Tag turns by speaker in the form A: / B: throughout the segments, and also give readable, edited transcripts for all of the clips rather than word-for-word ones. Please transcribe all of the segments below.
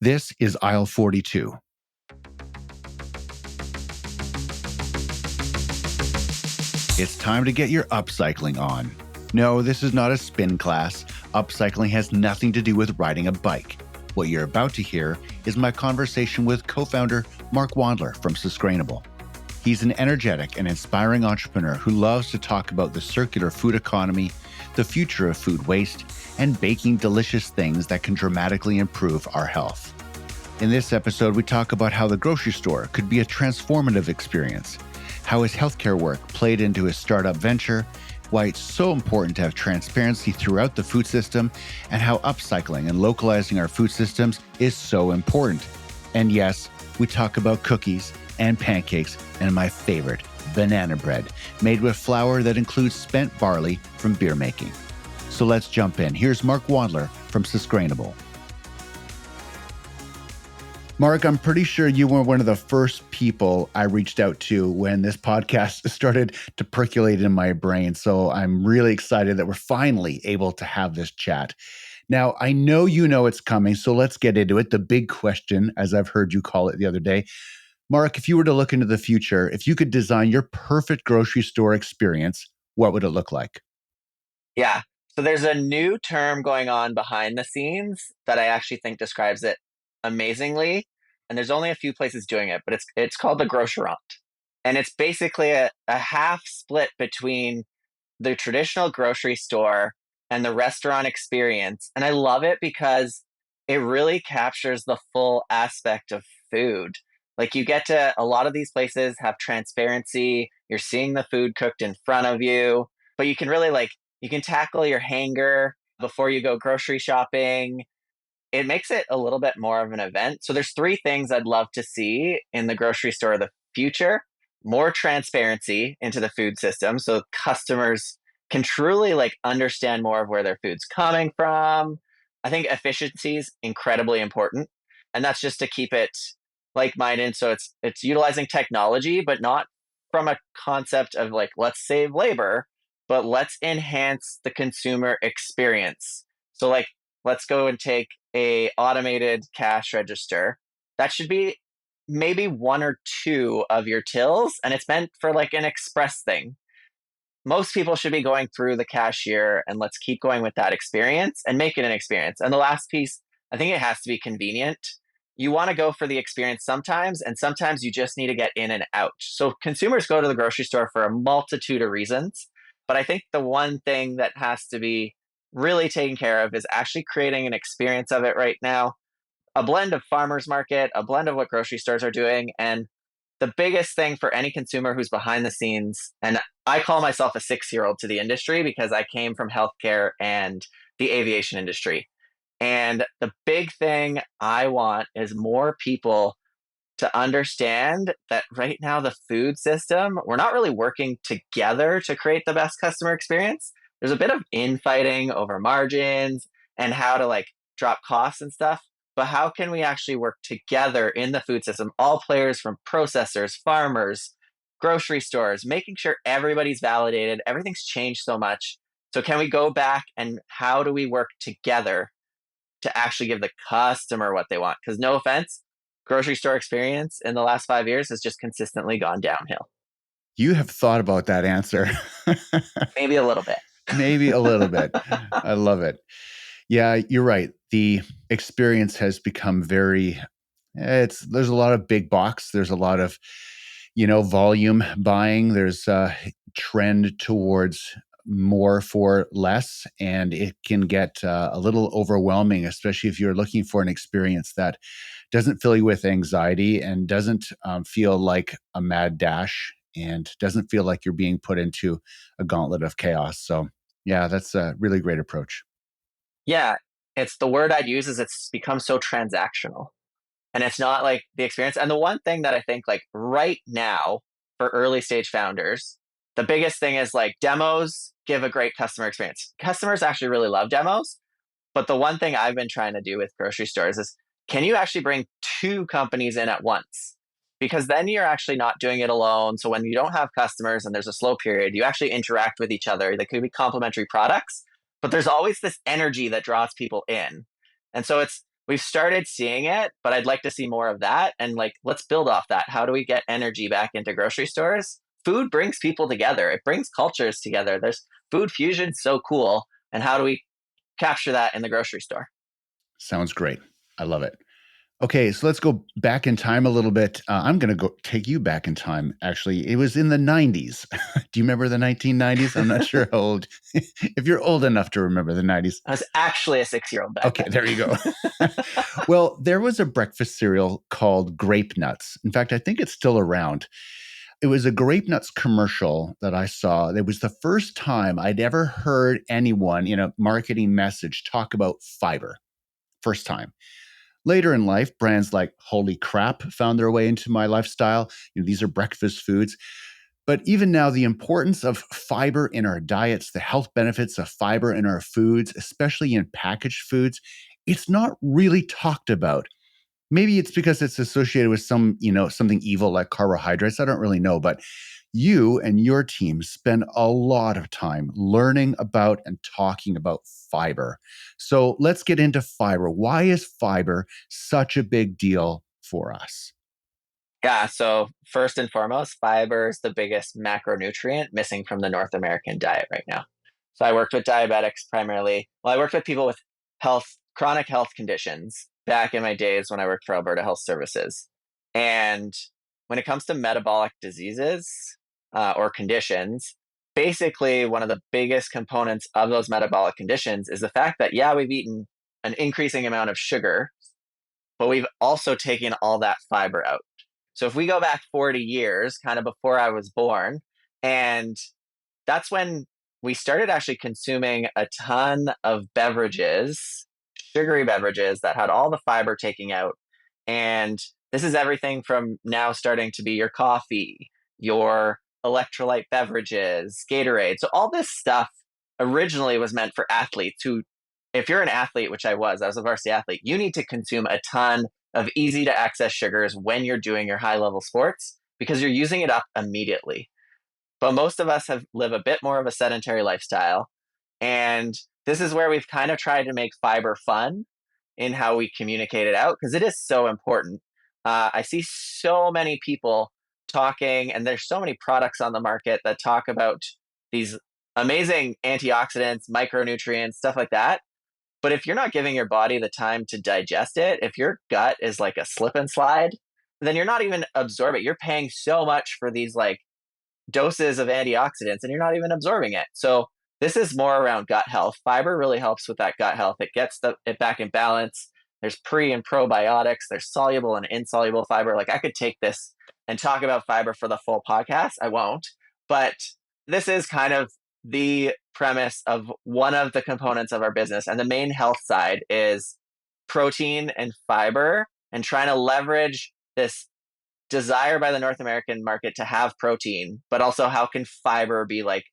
A: This is aisle 42. It's time to get your upcycling on. No, this is not a spin class. Upcycling has nothing to do with riding a bike. What you're about to hear is my conversation with co-founder Marc Wandler from Susgrainable. He's an energetic and inspiring entrepreneur who loves to talk about the circular food economy, the future of food waste, and baking delicious things that can dramatically improve our health. In this episode, we talk about how the grocery store could be a transformative experience, how his healthcare work played into his startup venture, why it's so important to have transparency throughout the food system, and how upcycling and localizing our food systems is so important. And yes, we talk about cookies and pancakes and my favorite, banana bread, made with flour that includes spent barley from beer making. So let's jump in. Here's Marc Wandler from Susgrainable. Marc, I'm pretty sure you were one of the first people I reached out to when this podcast started to percolate in my brain. So I'm really excited that we're finally able to have this chat. Now, I know you know it's coming, so let's get into it. The big question, as I've heard you call it the other day. Marc, if you were to look into the future, if you could design your perfect grocery store experience, what would it look like?
B: Yeah. So there's a new term going on behind the scenes that I actually think describes it amazingly. And there's only a few places doing it, but it's called the grocerant. And it's basically a half split between the traditional grocery store and the restaurant experience. And I love it because it really captures the full aspect of food. Like you get to, a lot of these places have transparency. You're seeing the food cooked in front of you, but you can really you can tackle your hanger before you go grocery shopping. It makes it a little bit more of an event. So there's three things I'd love to see in the grocery store of the future. More transparency into the food system so customers can truly understand more of where their food's coming from. I think efficiency is incredibly important. And that's just to keep it like-minded. So it's utilizing technology, but not from a concept of let's save labor, but let's enhance the consumer experience. So let's go and take a automated cash register. That should be maybe one or two of your tills, and it's meant for an express thing. Most people should be going through the cashier, and let's keep going with that experience and make it an experience. And the last piece, I think it has to be convenient. You want to go for the experience sometimes, and sometimes you just need to get in and out. So consumers go to the grocery store for a multitude of reasons, but I think the one thing that has to be really taken care of is actually creating an experience of it right now. A blend of farmers market, a blend of what grocery stores are doing, and the biggest thing for any consumer who's behind the scenes, and I call myself a 6-year-old to the industry because I came from healthcare and the aviation industry. And the big thing I want is more people to understand that right now the food system, we're not really working together to create the best customer experience. There's a bit of infighting over margins and how to drop costs and stuff. But how can we actually work together in the food system? All players from processors, farmers, grocery stores, making sure everybody's validated. Everything's changed so much. So can we go back and how do we work together to actually give the customer what they want? Because no offense, grocery store experience in the last 5 years has just consistently gone downhill.
A: You have thought about that answer.
B: Maybe a little bit.
A: Maybe a little bit. I love it. Yeah, you're right. The experience has become there's a lot of big box. There's a lot of, volume buying. There's a trend towards more for less, and it can get a little overwhelming, especially if you're looking for an experience that doesn't fill you with anxiety and doesn't feel like a mad dash and doesn't feel like you're being put into a gauntlet of chaos. So yeah, that's a really great approach.
B: Yeah, it's the word I'd use is it's become so transactional. And it's not the experience. And the one thing that I think right now for early stage founders, the biggest thing is demos give a great customer experience. Customers actually really love demos. But the one thing I've been trying to do with grocery stores is can you actually bring two companies in at once? Because then you're actually not doing it alone. So when you don't have customers and there's a slow period, you actually interact with each other. They could be complementary products, but there's always this energy that draws people in. And so it's we've started seeing it, but I'd like to see more of that. And like, let's build off that. How do we get energy back into grocery stores? Food brings people together. It brings cultures together. There's food fusion, so cool. And how do we capture that in the grocery store?
A: Sounds great. I love it. Okay, so let's go back in time a little bit. I'm going to go take you back in time. Actually, it was in the 90s. Do you remember the 1990s? I'm not sure how old, if you're old enough to remember the 90s.
B: I was actually a 6-year-old back
A: Okay,
B: then.
A: there you go. Well, there was a breakfast cereal called Grape Nuts. In fact, I think it's still around. It was a Grape Nuts commercial that I saw. It was the first time I'd ever heard anyone in a marketing message talk about fiber. First time. Later in life, brands like Holy Crap found their way into my lifestyle. These are breakfast foods. But even now, the importance of fiber in our diets, the health benefits of fiber in our foods, especially in packaged foods, it's not really talked about. Maybe it's because it's associated with something evil like carbohydrates. I don't really know, but you and your team spend a lot of time learning about and talking about fiber. So let's get into fiber. Why is fiber such a big deal for us?
B: Yeah, so first and foremost, fiber is the biggest macronutrient missing from the North American diet right now. So I worked with diabetics primarily. Well, I worked with people with chronic health conditions back in my days when I worked for Alberta Health Services. And when it comes to metabolic diseases or conditions, basically one of the biggest components of those metabolic conditions is the fact that, yeah, we've eaten an increasing amount of sugar, but we've also taken all that fiber out. So if we go back 40 years, kind of before I was born, and that's when we started actually consuming a ton of beverages, sugary beverages that had all the fiber taken out. And this is everything from now starting to be your coffee, your electrolyte beverages, Gatorade. So all this stuff originally was meant for athletes who, if you're an athlete, which I was a varsity athlete, you need to consume a ton of easy to access sugars when you're doing your high level sports because you're using it up immediately. But most of us have live a bit more of a sedentary lifestyle. And this is where we've kind of tried to make fiber fun in how we communicate it out because it is so important. I see so many people talking, and there's so many products on the market that talk about these amazing antioxidants, micronutrients, stuff like that. But if you're not giving your body the time to digest it, if your gut is like a slip and slide, then you're not even absorb it. You're paying so much for these like doses of antioxidants and you're not even absorbing it. So this is more around gut health. Fiber really helps with that gut health. It gets it back in balance. There's pre and probiotics. There's soluble and insoluble fiber. Like I could take this and talk about fiber for the full podcast. I won't, but this is kind of the premise of one of the components of our business. And the main health side is protein and fiber and trying to leverage this desire by the North American market to have protein, but also how can fiber be like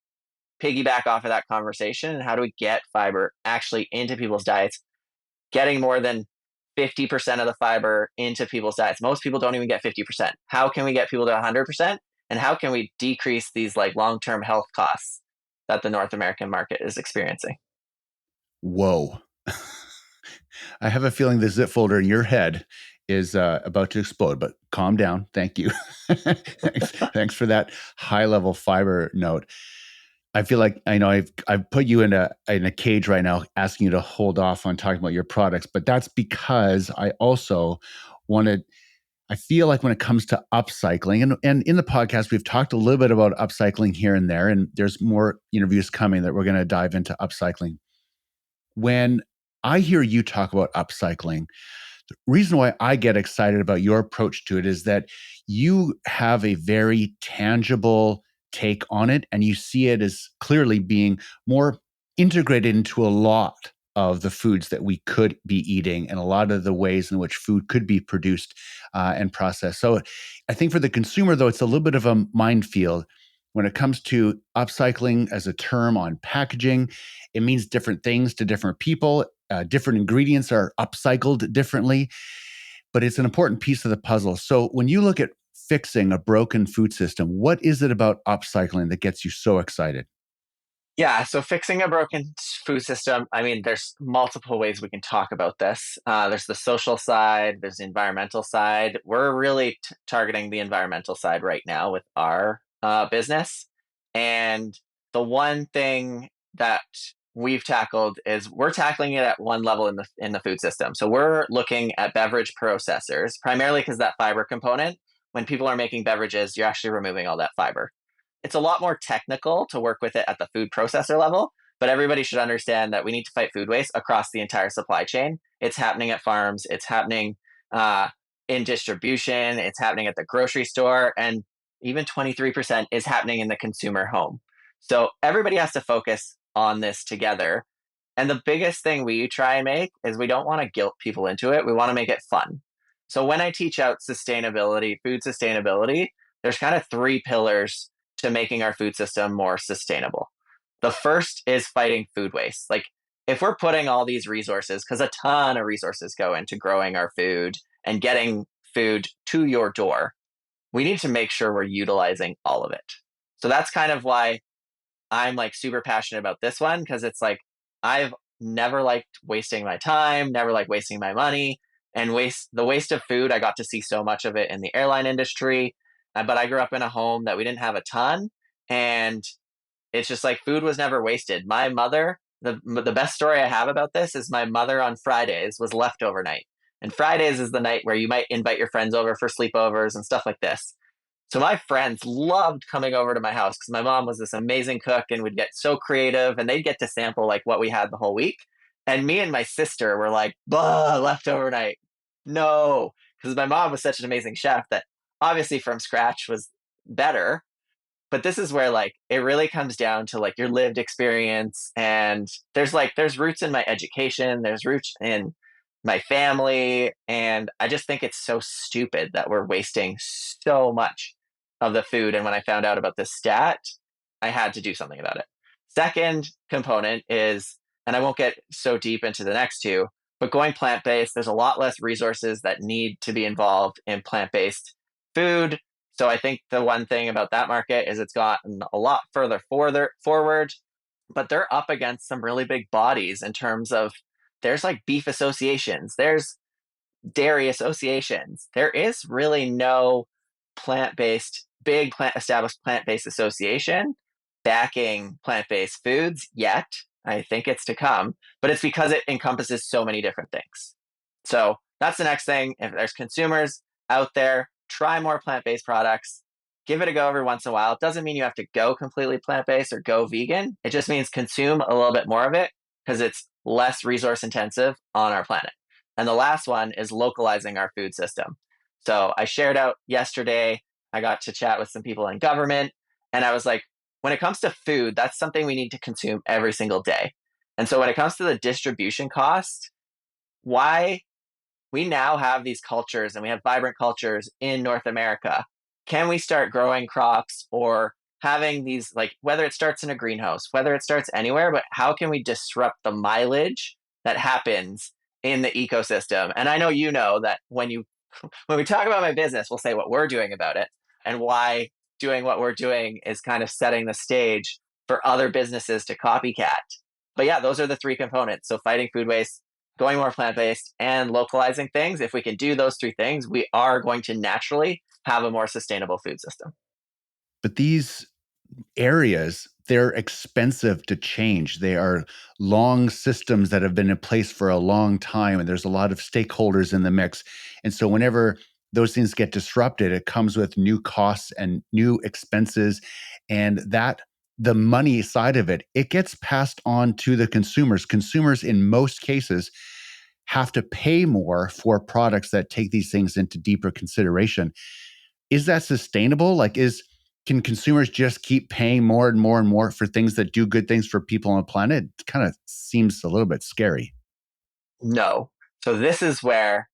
B: piggyback off of that conversation and how do we get fiber actually into people's diets, getting more than 50% of the fiber into people's diets. Most people don't even get 50%. How can we get people to 100%? And how can we decrease these like long-term health costs that the North American market is experiencing?
A: Whoa. I have a feeling the zip folder in your head is about to explode, but calm down. Thank you. Thanks for that high level fiber note. I feel like I know I've put you in a cage right now, asking you to hold off on talking about your products, but that's because I also wanted. I feel like when it comes to upcycling, and in the podcast we've talked a little bit about upcycling here and there, and there's more interviews coming that we're going to dive into upcycling. When I hear you talk about upcycling, the reason why I get excited about your approach to it is that you have a very tangible take on it and you see it as clearly being more integrated into a lot of the foods that we could be eating and a lot of the ways in which food could be produced and processed. So I think for the consumer, though, it's a little bit of a minefield. When it comes to upcycling as a term on packaging, it means different things to different people. Different ingredients are upcycled differently, but it's an important piece of the puzzle. So when you look at fixing a broken food system, what is it about upcycling that gets you so excited?
B: Yeah, so fixing a broken food system, I mean, there's multiple ways we can talk about this. There's the social side, there's the environmental side. We're really targeting the environmental side right now with our business. And the one thing that we've tackled is we're tackling it at one level in the food system. So we're looking at beverage processors, primarily because that fiber component, when people are making beverages, you're actually removing all that fiber. It's a lot more technical to work with it at the food processor level, but everybody should understand that we need to fight food waste across the entire supply chain. It's happening at farms, it's happening uh, in distribution, it's happening at the grocery store, and even 23% is happening in the consumer home. So everybody has to focus on this together. And the biggest thing we try and make is we don't want to guilt people into it. We want to make it fun. So when I teach out sustainability, food sustainability, there's kind of three pillars to making our food system more sustainable. The first is fighting food waste. Like if we're putting all these resources, because a ton of resources go into growing our food and getting food to your door, we need to make sure we're utilizing all of it. So that's kind of why I'm like super passionate about this one because it's like I've never liked wasting my time, never liked wasting my money, and the waste of food. I got to see so much of it in the airline industry, but I grew up in a home that we didn't have a ton, and it's just like food was never wasted. My mother, the best story I have about this is my mother on Fridays was leftover night, and Fridays is the night where you might invite your friends over for sleepovers and stuff like this. So my friends loved coming over to my house because my mom was this amazing cook and would get so creative and they'd get to sample like what we had the whole week. And me and my sister were like, "Bah, leftover night." No, because my mom was such an amazing chef that obviously from scratch was better, but this is where like it really comes down to like your lived experience, and there's roots in my education, there's roots in my family, and I just think it's so stupid that we're wasting so much of the food. And when I found out about this stat, I had to do something about it. Second component is, and I won't get so deep into the next two, but going plant-based, there's a lot less resources that need to be involved in plant-based food. So I think the one thing about that market is it's gotten a lot forward, but they're up against some really big bodies in terms of there's like beef associations, there's dairy associations. There is really no big plant established plant-based association backing plant-based foods yet. I think it's to come, but it's because it encompasses so many different things. So that's the next thing. If there's consumers out there, try more plant-based products. Give it a go every once in a while. It doesn't mean you have to go completely plant-based or go vegan. It just means consume a little bit more of it because it's less resource intensive on our planet. And the last one is localizing our food system. So I shared out yesterday, I got to chat with some people in government, and I was like, when it comes to food, that's something we need to consume every single day. And so when it comes to the distribution cost, why we now have these cultures and we have vibrant cultures in North America. Can we start growing crops or having these, like, whether it starts in a greenhouse, whether it starts anywhere, but how can we disrupt the mileage that happens in the ecosystem? And I know you know that when we talk about my business, we'll say what we're doing about it and why doing what we're doing is kind of setting the stage for other businesses to copycat. But yeah, those are the three components. So fighting food waste, going more plant-based, and localizing things. If we can do those three things, we are going to naturally have a more sustainable food system.
A: But these areas, they're expensive to change. They are long systems that have been in place for a long time, and there's a lot of stakeholders in the mix. And so whenever those things get disrupted, it comes with new costs and new expenses. And that the money side of it, it gets passed on to the consumers. Consumers, in most cases, have to pay more for products that take these things into deeper consideration. Is that sustainable? Like, can consumers just keep paying more and more and more for things that do good things for people on the planet? It kind of seems a little bit scary.
B: No. So this is where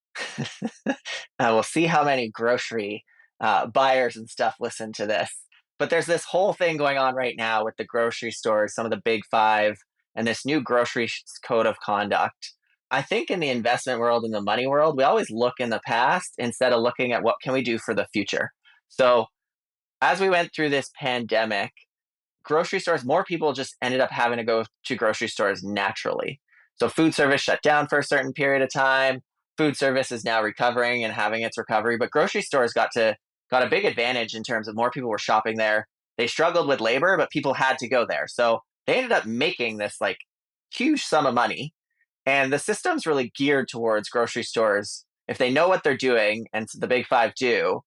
B: we'll see how many grocery buyers and stuff listen to this. But there's this whole thing going on right now with the grocery stores, some of the big five, and this new grocery code of conduct. I think in the investment world, in the money world, we always look in the past instead of looking at what can we do for the future. So as we went through this pandemic, grocery stores, more people just ended up having to go to grocery stores naturally. So food service shut down for a certain period of time. Food service is now recovering and having its recovery, but grocery stores got a big advantage in terms of more people were shopping there. They struggled with labor, but people had to go there. So they ended up making this like huge sum of money. And the system's really geared towards grocery stores. If they know what they're doing, and the big five do,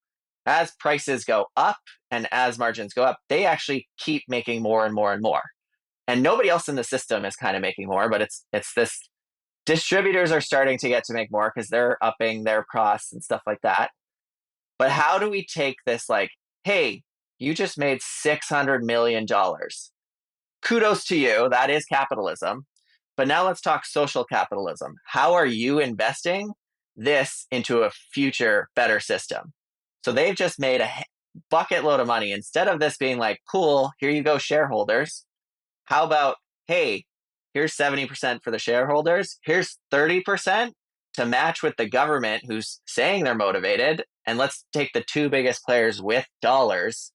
B: as prices go up and as margins go up, they actually keep making more and more and more. And nobody else in the system is kind of making more, but it's this distributors are starting to get to make more because they're upping their costs and stuff like that. But how do we take this like, hey, you just made $600 million. Kudos to you. That is capitalism. But now let's talk social capitalism. How are you investing this into a future better system? So they've just made a bucket load of money. Instead of this being like, cool, here you go, shareholders. How about, hey, here's 70% for the shareholders. Here's 30% to match with the government who's saying they're motivated. And let's take the two biggest players with dollars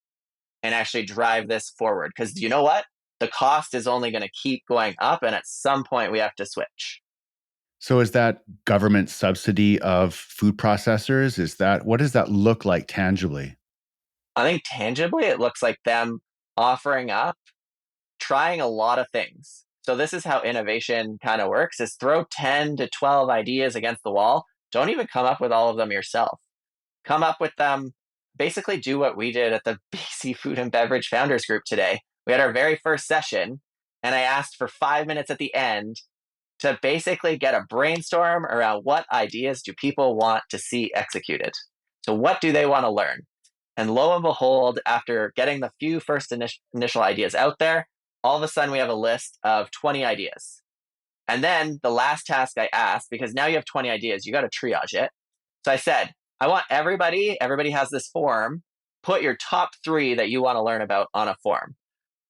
B: and actually drive this forward. Because you know what? The cost is only going to keep going up. And at some point, we have to switch.
A: So is that government subsidy of food processors? What does that look like tangibly?
B: I think tangibly, it looks like them offering up, trying a lot of things. So this is how innovation kind of works: is throw 10 to 12 ideas against the wall. Don't even come up with all of them yourself. Come up with them. Basically do what we did at the BC Food and Beverage Founders Group today. We had our very first session, and I asked for 5 minutes at the end to basically get a brainstorm around what ideas do people want to see executed. So what do they want to learn? And lo and behold, after getting the few first initial ideas out there, all of a sudden we have a list of 20 ideas. And then the last task I asked, because now you have 20 ideas, you got to triage it. So I said, I want everybody has this form, put your top 3 that you want to learn about on a form.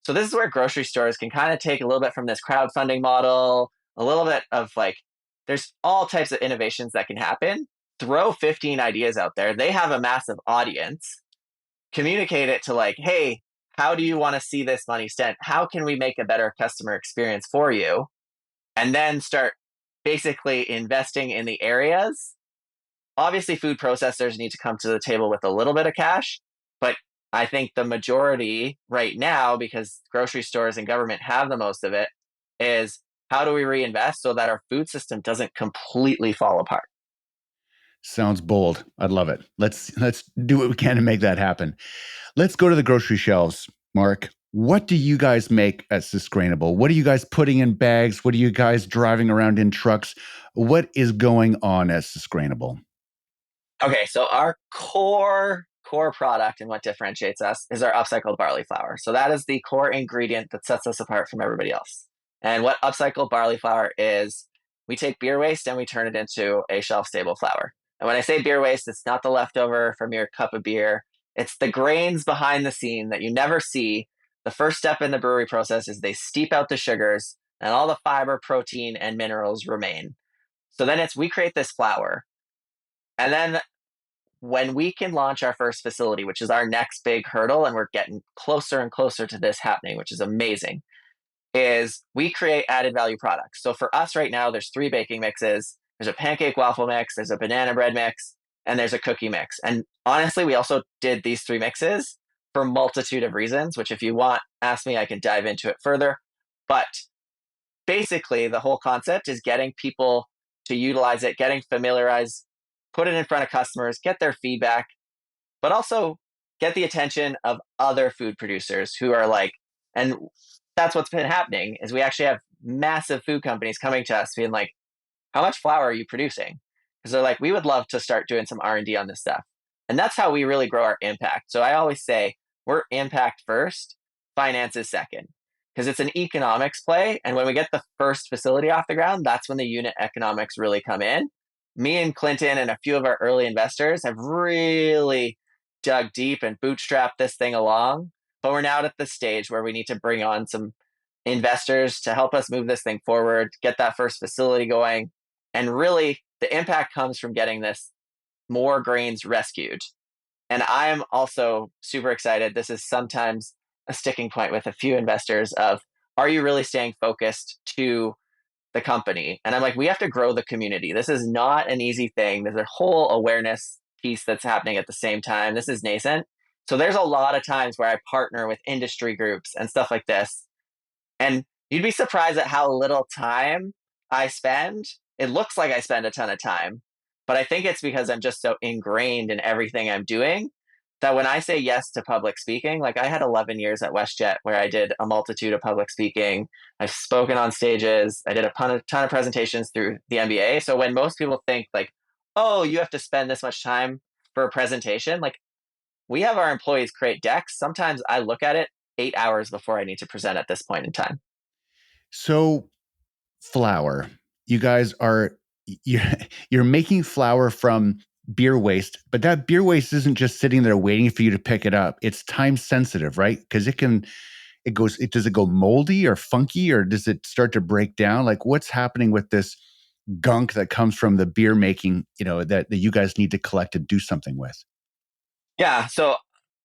B: So this is where grocery stores can kind of take a little bit from this crowdfunding model, a little bit of like, there's all types of innovations that can happen. Throw 15 ideas out there. They have a massive audience. Communicate it to like, hey, how do you want to see this money spent? How can we make a better customer experience for you? And then start basically investing in the areas. Obviously, food processors need to come to the table with a little bit of cash, but I think the majority right now, because grocery stores and government have the most of it, is how do we reinvest so that our food system doesn't completely fall apart?
A: Sounds bold. I'd love it. Let's do what we can to make that happen. Let's go to the grocery shelves, Mark. What do you guys make at Susgrainable? What are you guys putting in bags? What are you guys driving around in trucks? What is going on at Susgrainable?
B: Okay, so our core product and what differentiates us is our upcycled barley flour. So that is the core ingredient that sets us apart from everybody else. And what upcycled barley flour is, we take beer waste and we turn it into a shelf stable flour. And when I say beer waste, it's not the leftover from your cup of beer. It's the grains behind the scene that you never see. The first step in the brewery process is they steep out the sugars and all the fiber, protein, and minerals remain. So then we create this flour. And then when we can launch our first facility, which is our next big hurdle, and we're getting closer and closer to this happening, which is amazing, is we create added value products. So for us right now, there's 3 baking mixes. There's a pancake waffle mix, there's a banana bread mix, and there's a cookie mix. And honestly, we also did these 3 mixes for a multitude of reasons, which if you want, ask me, I can dive into it further. But basically, the whole concept is getting people to utilize it, getting familiarized, put it in front of customers, get their feedback, but also get the attention of other food producers who are like, and that's what's been happening, is we actually have massive food companies coming to us being like, how much flour are you producing? Because they're like, we would love to start doing some R&D on this stuff. And that's how we really grow our impact. So I always say we're impact first, finance is second, because it's an economics play. And when we get the first facility off the ground, that's when the unit economics really come in. Me and Clinton and a few of our early investors have really dug deep and bootstrapped this thing along. But we're now at the stage where we need to bring on some investors to help us move this thing forward, get that first facility going. And really, the impact comes from getting this more grains rescued. And I'm also super excited. This is sometimes a sticking point with a few investors of, are you really staying focused to the company? And I'm like, we have to grow the community. This is not an easy thing. There's a whole awareness piece that's happening at the same time. This is nascent. So there's a lot of times where I partner with industry groups and stuff like this. And you'd be surprised at how little time I spend. It looks like I spend a ton of time, but I think it's because I'm just so ingrained in everything I'm doing that when I say yes to public speaking, like I had 11 years at WestJet where I did a multitude of public speaking. I've spoken on stages. I did a ton of presentations through the MBA. So when most people think like, oh, you have to spend this much time for a presentation, like we have our employees create decks. Sometimes I look at it 8 hours before I need to present at this point in time.
A: So flour, you guys are you're, you're making flour from beer waste, but that beer waste isn't just sitting there waiting for you to pick it up. It's time sensitive, right? Because does it go moldy or funky, or does it start to break down? Like what's happening with this gunk that comes from the beer making, that you guys need to collect and do something with?
B: Yeah, so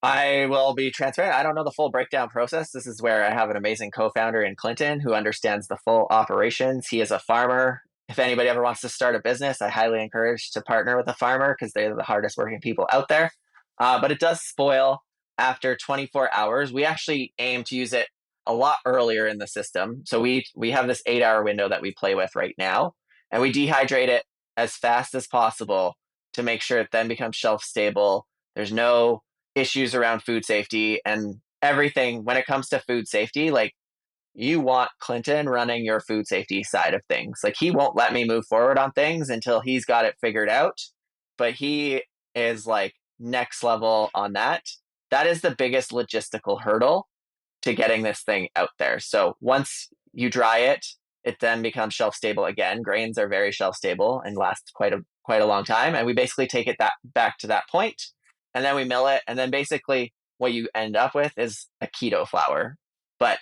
B: I will be transparent. I don't know the full breakdown process. This is where I have an amazing co-founder in Clinton who understands the full operations. He is a farmer. If anybody ever wants to start a business, I highly encourage to partner with a farmer because they're the hardest working people out there. But it does spoil after 24 hours. We actually aim to use it a lot earlier in the system. So we have this 8 hour window that we play with right now, and we dehydrate it as fast as possible to make sure it then becomes shelf stable. There's no issues around food safety and everything. When it comes to food safety, like you want Clinton running your food safety side of things. Like he won't let me move forward on things until he's got it figured out. But he is like next level on that. That is the biggest logistical hurdle to getting this thing out there. So once you dry it, it then becomes shelf stable again. Grains are very shelf stable and last quite a long time. And we basically take it back to that point, and then we mill it. And then basically what you end up with is a keto flour. But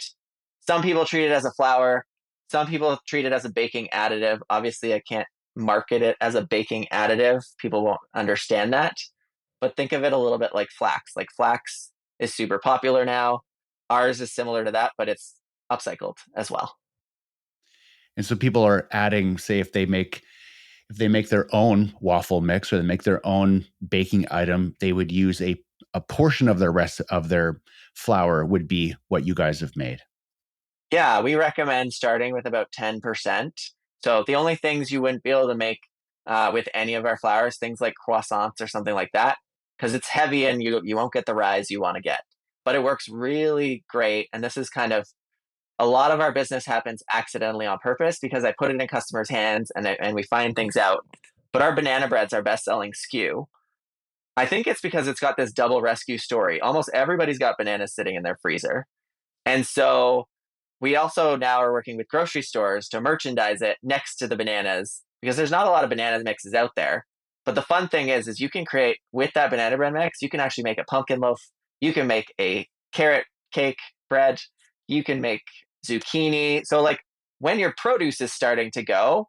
B: some people treat it as a flour. Some people treat it as a baking additive. Obviously, I can't market it as a baking additive. People won't understand that. But think of it a little bit like flax. Like flax is super popular now. Ours is similar to that, but it's upcycled as well.
A: And so people are adding, say, if they make their own waffle mix or they make their own baking item, they would use a portion of the rest of their flour would be what you guys have made.
B: Yeah, we recommend starting with about 10%. So the only things you wouldn't be able to make with any of our flours, things like croissants or something like that, because it's heavy and you won't get the rise you want to get. But it works really great. And this is kind of a lot of our business happens accidentally on purpose because I put it in customers' hands and we find things out. But our banana bread's our best selling SKU. I think it's because it's got this double rescue story. Almost everybody's got bananas sitting in their freezer. And so we also now are working with grocery stores to merchandise it next to the bananas because there's not a lot of banana mixes out there. But the fun thing is you can create with that banana bread mix, you can actually make a pumpkin loaf. You can make a carrot cake bread. You can make zucchini. So like when your produce is starting to go,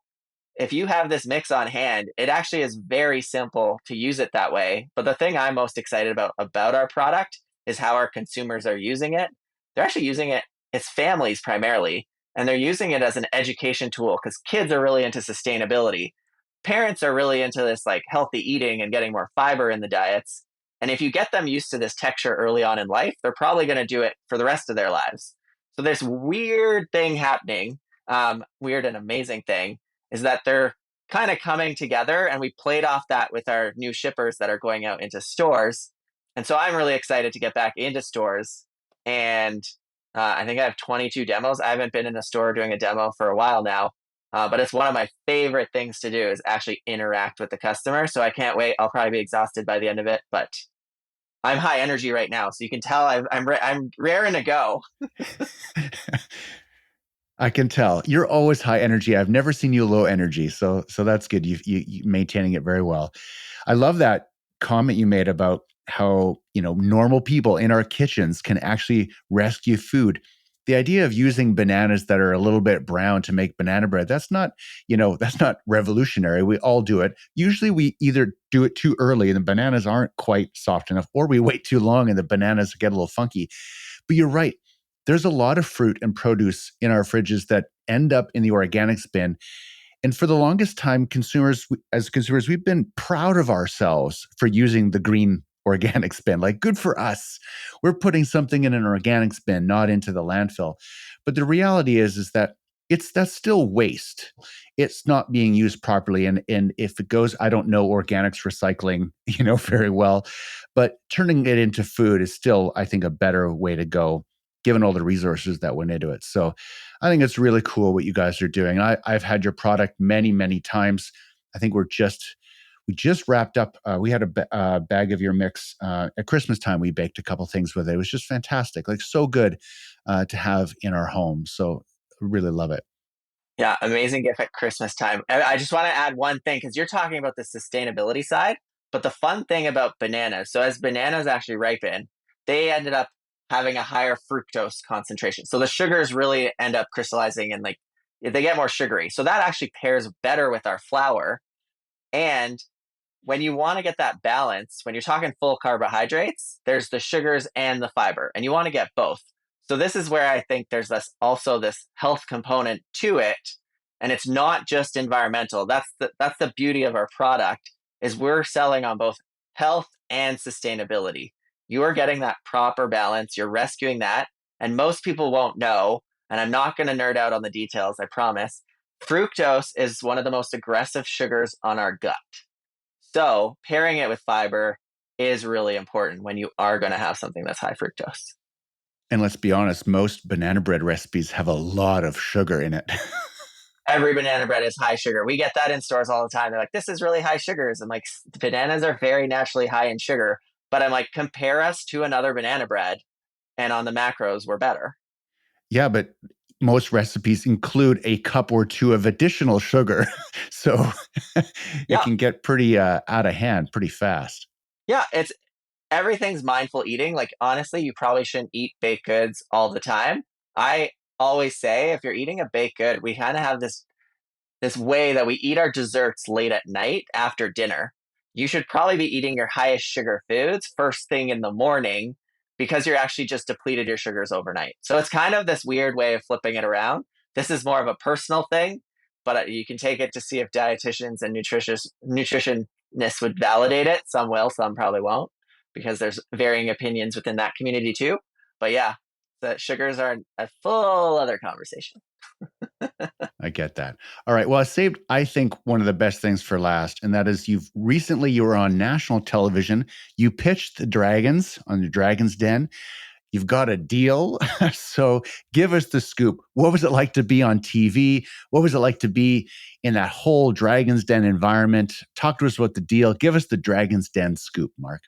B: if you have this mix on hand, it actually is very simple to use it that way. But the thing I'm most excited about our product is how our consumers are using it. They're actually using it, it's families primarily, and they're using it as an education tool because kids are really into sustainability. Parents are really into this like healthy eating and getting more fiber in the diets. And if you get them used to this texture early on in life, they're probably going to do it for the rest of their lives. So this weird thing happening, weird and amazing thing, is that they're kind of coming together, and we played off that with our new shippers that are going out into stores. And so I'm really excited to get back into stores. And I think I have 22 demos. I haven't been in a store doing a demo for a while now, but it's one of my favorite things to do is actually interact with the customer. So I can't wait. I'll probably be exhausted by the end of it, but I'm high energy right now. So you can tell I'm raring to go.
A: I can tell you're always high energy. I've never seen you low energy. So that's good. You maintaining it very well. I love that comment you made about how, normal people in our kitchens can actually rescue food. The idea of using bananas that are a little bit brown to make banana bread, that's not revolutionary. We all do it. Usually we either do it too early and the bananas aren't quite soft enough, or we wait too long and the bananas get a little funky. But you're right. There's a lot of fruit and produce in our fridges that end up in the organics bin. And for the longest time, as consumers, we've been proud of ourselves for using the green organics bin. Like, good for us. We're putting something in an organics bin, not into the landfill. But the reality is that that's still waste. It's not being used properly. And if it goes, I don't know organics recycling, very well, but turning it into food is still, I think, a better way to go, given all the resources that went into it. So I think it's really cool what you guys are doing. I've had your product many, many times. I think we just wrapped up. We had a bag of your mix at Christmas time. We baked a couple things with it. It was just fantastic, like so good to have in our home. So I really love it.
B: Yeah, amazing gift at Christmas time. I just want to add one thing because you're talking about the sustainability side, but the fun thing about bananas, so as bananas actually ripen, they ended up having a higher fructose concentration. So the sugars really end up crystallizing and like they get more sugary. So that actually pairs better with our flour. And when you want to get that balance, when you're talking full carbohydrates, there's the sugars and the fiber, and you want to get both. So this is where I think there's this health component to it, and it's not just environmental. That's the beauty of our product is we're selling on both health and sustainability. You are getting that proper balance. You're rescuing that, and most people won't know. And I'm not going to nerd out on the details, I promise. Fructose is one of the most aggressive sugars on our gut. So pairing it with fiber is really important when you are going to have something that's high fructose.
A: And let's be honest, most banana bread recipes have a lot of sugar in it.
B: Every banana bread is high sugar. We get that in stores all the time. They're like, this is really high sugars. I'm like, bananas are very naturally high in sugar. But I'm like, compare us to another banana bread, and on the macros, we're better.
A: Yeah, but most recipes include a cup or two of additional sugar. So it
B: Yeah.
A: can get pretty out of hand pretty fast.
B: Yeah. It's everything's mindful eating. Like, honestly, you probably shouldn't eat baked goods all the time. I always say if you're eating a baked good, we kind of have this way that we eat our desserts late at night after dinner. You should probably be eating your highest sugar foods first thing in the morning because you're actually just depleted your sugars overnight. So it's kind of this weird way of flipping it around. This is more of a personal thing, but you can take it to see if dietitians and nutritionists would validate it. Some will, some probably won't, because there's varying opinions within that community too. But yeah, the sugars are a full other conversation.
A: I get that. All right. Well, I saved, I think, one of the best things for last, and that is you were on national television. You pitched the Dragons on the Dragons Den. You've got a deal. So give us the scoop. What was it like to be on TV? What was it like to be in that whole Dragons Den environment? Talk to us about the deal. Give us the Dragons Den scoop, Mark.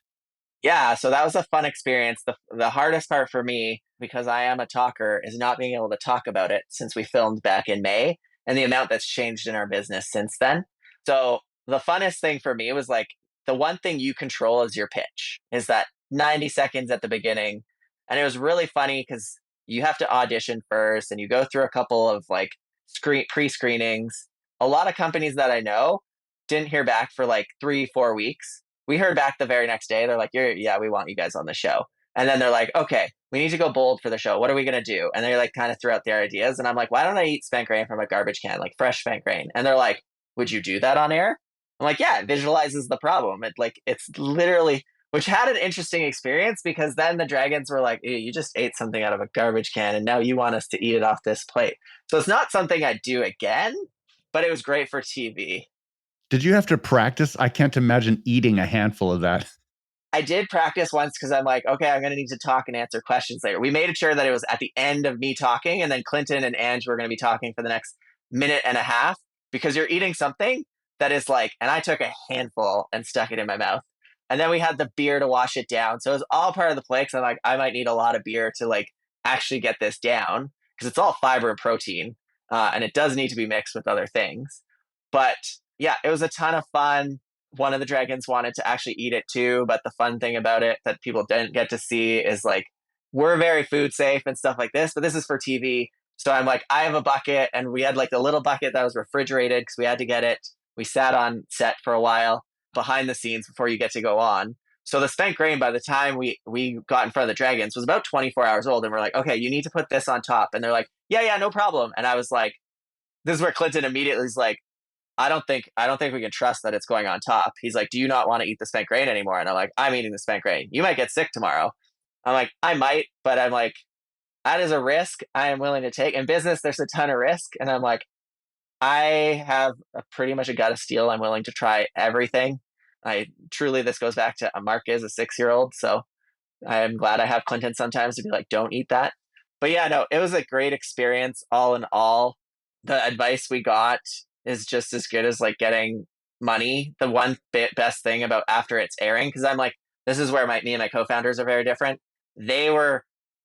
B: Yeah, so that was a fun experience. The hardest part for me, because I am a talker, is not being able to talk about it since we filmed back in May and the amount that's changed in our business since then. So the funnest thing for me was like the one thing you control is your pitch, is that 90 seconds at the beginning. And it was really funny because you have to audition first and you go through a couple of like pre-screenings. A lot of companies that I know didn't hear back for like 3, 4 weeks. We heard back the very next day. They're like, yeah, we want you guys on the show. And then they're like, okay, we need to go bold for the show. What are we going to do? And they like kind of threw out their ideas. And I'm like, why don't I eat spent grain from a garbage can, like fresh spent grain? And they're like, would you do that on air? I'm like, yeah, it visualizes the problem. It's literally, which had an interesting experience because then the dragons were like, you just ate something out of a garbage can and now you want us to eat it off this plate. So it's not something I'd do again, but it was great for TV.
A: Did you have to practice? I can't imagine eating a handful of that.
B: I did practice once because I'm like, okay, I'm going to need to talk and answer questions later. We made sure that it was at the end of me talking, and then Clinton and Ange were going to be talking for the next minute and a half because you're eating something that is like, and I took a handful and stuck it in my mouth. And then we had the beer to wash it down. So it was all part of the play because I'm like, I might need a lot of beer to like actually get this down because it's all fiber and protein. And it does need to be mixed with other things. But yeah, it was a ton of fun. One of the dragons wanted to actually eat it too, but the fun thing about it that people didn't get to see is like we're very food safe and stuff like this, but this is for TV. So I'm like, I have a bucket, and we had like the little bucket that was refrigerated because we had to get it. We sat on set for a while behind the scenes before you get to go on. So the spent grain, by the time we got in front of the dragons, was about 24 hours old, and we're like, okay, you need to put this on top, and they're like, yeah, no problem. And I was like, this is where Clinton immediately is like, I don't think we can trust that it's going on top. He's like, do you not want to eat the spent grain anymore? And I'm like, I'm eating the spent grain. You might get sick tomorrow. I'm like, I might, but I'm like, that is a risk I am willing to take. In business, there's a ton of risk. And I'm like, I have pretty much a gut of steel. I'm willing to try everything. This goes back to Mark is a 6-year-old. So I'm glad I have Clinton sometimes to be like, don't eat that. But yeah, no, it was a great experience all in all. The advice we got is just as good as like getting money. The one best thing about after it's airing, because I'm like, this is where me and my co-founders are very different. They were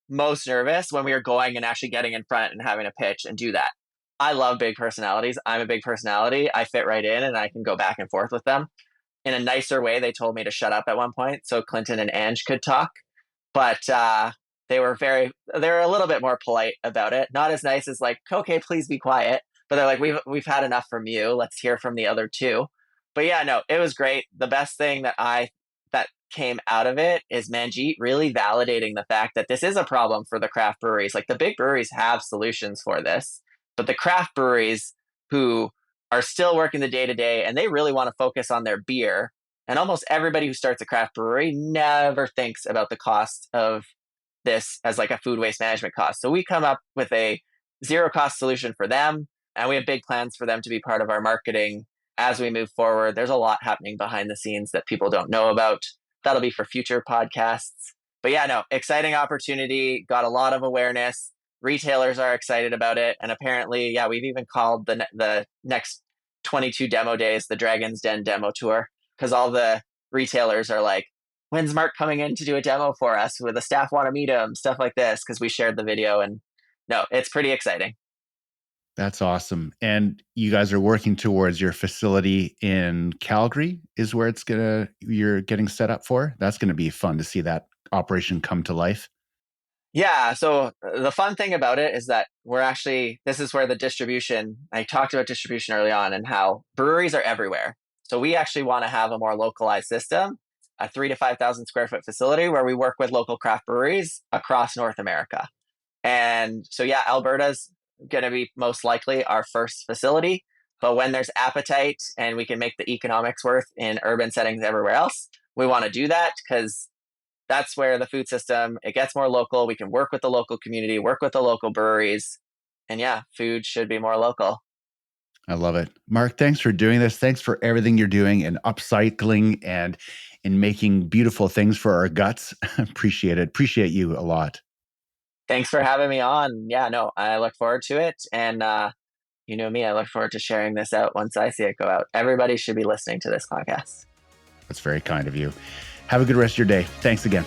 B: most nervous when we were going and actually getting in front and having a pitch and do that. I love big personalities. I'm a big personality. I fit right in and I can go back and forth with them. In a nicer way, they told me to shut up at one point so Clinton and Ange could talk. But they were a little bit more polite about it. Not as nice as like, okay, please be quiet. But they're like, we've had enough from you. Let's hear from the other two. But yeah, no, it was great. The best thing that came out of it is Manjeet really validating the fact that this is a problem for the craft breweries. Like the big breweries have solutions for this, but the craft breweries who are still working the day to day and they really want to focus on their beer. And almost everybody who starts a craft brewery never thinks about the cost of this as like a food waste management cost. So we come up with a zero cost solution for them. And we have big plans for them to be part of our marketing as we move forward. There's a lot happening behind the scenes that people don't know about. That'll be for future podcasts. But yeah, no, exciting opportunity, got a lot of awareness. Retailers are excited about it. And apparently, yeah, we've even called the next 22 demo days the Dragon's Den demo tour, because all the retailers are like, when's Mark coming in to do a demo for us? With the staff want to meet him, stuff like this, because we shared the video. And no, it's pretty exciting.
A: That's awesome. And you guys are working towards your facility in Calgary is where you're getting set up for. That's going to be fun to see that operation come to life.
B: Yeah. So the fun thing about it is that this is where I talked about distribution early on and how breweries are everywhere. So we actually want to have a more localized system, a 3,000 to 5,000 square foot facility where we work with local craft breweries across North America. And so, yeah, Alberta's going to be most likely our first facility. But when there's appetite and we can make the economics worth in urban settings everywhere else, we want to do that because that's where the food system, it gets more local. We can work with the local community, work with the local breweries. And yeah, food should be more local.
A: I love it. Marc, thanks for doing this. Thanks for everything you're doing in upcycling and in making beautiful things for our guts. Appreciate it. Appreciate you a lot.
B: Thanks for having me on. Yeah, no, I look forward to it. And you know me, I look forward to sharing this out once I see it go out. Everybody should be listening to this podcast.
A: That's very kind of you. Have a good rest of your day. Thanks again.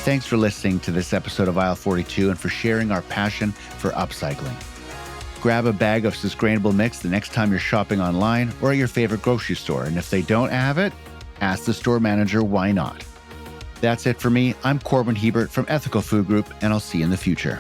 A: Thanks for listening to this episode of Aisle 42 and for sharing our passion for upcycling. Grab a bag of Susgrainable mix the next time you're shopping online or at your favorite grocery store. And if they don't have it, ask the store manager why not. That's it for me. I'm Corbin Hebert from Ethical Food Group, and I'll see you in the future.